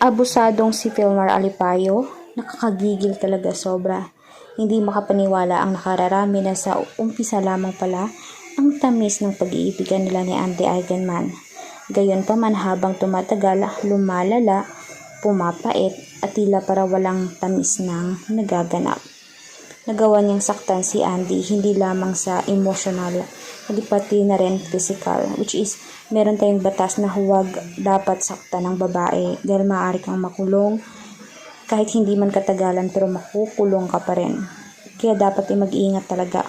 Abusadong si Filmar Alipayo, nakakagigil talaga sobra. Hindi makapaniwala ang nakararami na sa umpisa lamang pala ang tamis ng pag-iibigan nila ni Andy Eigenman. Gayon pa man habang tumatagal, lumalala, pumapait at tila para walang tamis ng nagaganap. Nagawa niyang saktan si Andy hindi lamang sa emotional, kundi pati na rin physical, which is meron tayong batas na huwag dapat saktan ng babae dahil maaari kang makulong kahit hindi man katagalan pero makukulong ka pa rin. Kaya dapat ay mag-iingat talaga.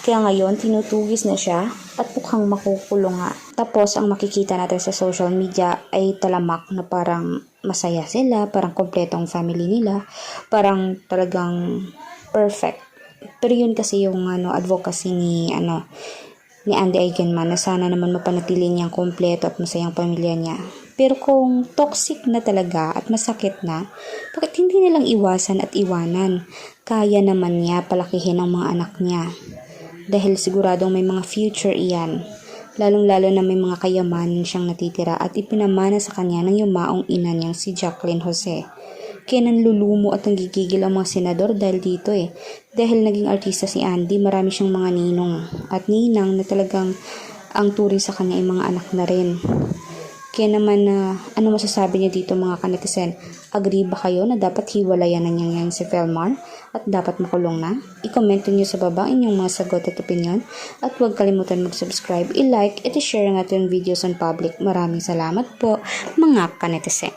Kaya ngayon, tinutugis na siya at mukhang makukulong nga. Tapos, ang makikita natin sa social media ay talamak na parang masaya sila, parang kompletong family nila, parang talagang perfect. Pero yun kasi yung advocacy ni Andy Eigenman na sana naman mapanatili niyang kompleto at masayang pamilya niya. Pero kung toxic na talaga at masakit na, bakit hindi nilang iwasan at iwanan? Kaya naman niya palakihin ang mga anak niya. Dahil siguradong may mga future iyan. Lalong-lalo na may mga kayamanan siyang natitira at ipinamana sa kanya ng yumaong ina niyang si Jacqueline Jose. Kaya nanlulumo at nanggigigil ang mga senador dahil dito Dahil naging artista si Andy, marami siyang mga ninong at ninang na talagang ang turing sa kanya ay mga anak na rin. Kaya naman ano masasabi niya dito mga kanetizen? Agree ba kayo na dapat hiwalayan na niya yan si Filmar at dapat makulong na? I-comment niyo sa baba inyong mga sagot at opinion at huwag kalimutan mag-subscribe, i-like at i-share ang ating videos on public. Maraming salamat po mga kanetizen.